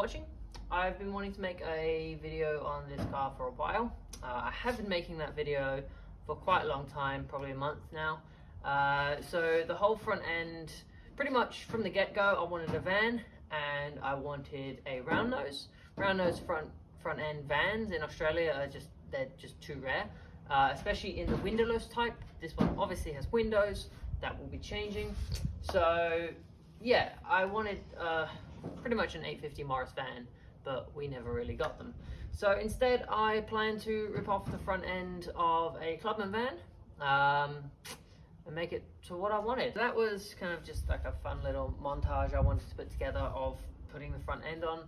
watching. I've been wanting to make a video on this car for a while. I have been making that video for quite a long time, probably a month now. So the whole front end, pretty much from the get-go, I wanted a van and I wanted a round nose. Round nose front end vans in Australia are they're just too rare, especially in the windowless type. This one obviously has windows. That will be changing. So yeah, I wanted pretty much an 850 Morris van, but we never really got them. So instead I plan to rip off the front end of a Clubman van and make it to what I wanted. That was kind of just like a fun little montage I wanted to put together of putting the front end on.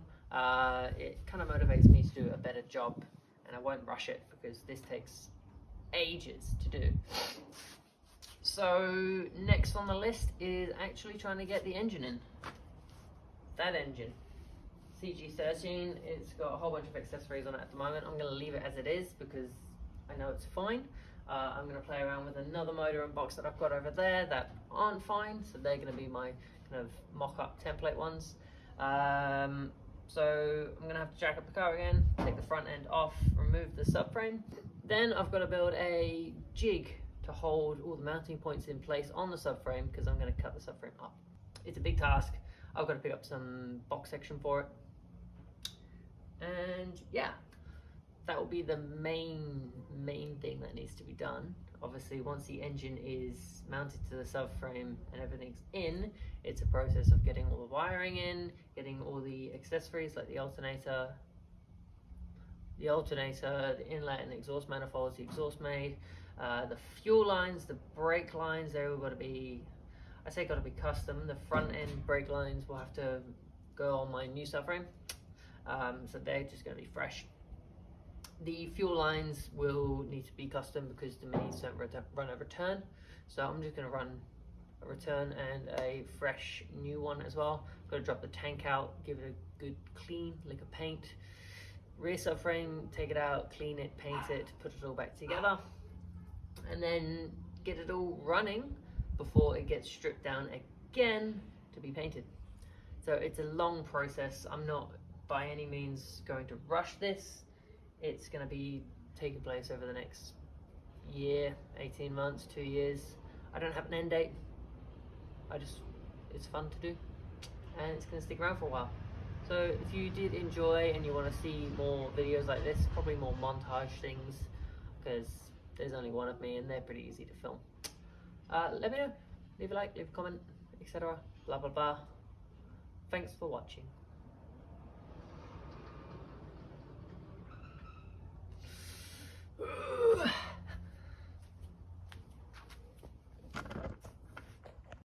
It kind of motivates me to do a better job, and I won't rush it because this takes ages to do. So next on the list is actually trying to get the engine in. That engine, CG13, it's got a whole bunch of accessories on it at the moment. I'm going to leave it as it is because I know it's fine. I'm going to play around with another motor and box that I've got over there that aren't fine, so they're going to be my kind of mock-up template ones. So I'm going to have to jack up the car again, take the front end off, remove the subframe. Then I've got to build a jig to hold all the mounting points in place on the subframe because I'm going to cut the subframe up. It's a big task. I've got to pick up some box section for it. And yeah, that will be the main thing that needs to be done. Obviously, once the engine is mounted to the subframe and everything's in, it's a process of getting all the wiring in, getting all the accessories like the alternator, the inlet and exhaust manifolds, the exhaust made, the fuel lines, the brake lines. They're all got to be, I say got to be custom. The front end brake lines will have to go on my new subframe, so they're just going to be fresh. The fuel lines will need to be custom because the Minis don't run a return, so I'm just going to run a return and a fresh new one as well. Got to drop the tank out, give it a good clean lick of paint. Rear subframe, take it out, clean it, paint it, put it all back together, and then get it all running before it gets stripped down again to be painted. So it's a long process. I'm not by any means going to rush this. It's going to be taking place over the next year, 18 months, 2 years. I don't have an end date. It's fun to do, and it's going to stick around for a while. So if you did enjoy and you want to see more videos like this, probably more montage things, because there's only one of me and they're pretty easy to film. Let me know. Leave a like, leave a comment, etc. Blah blah blah. Thanks for watching. Ugh.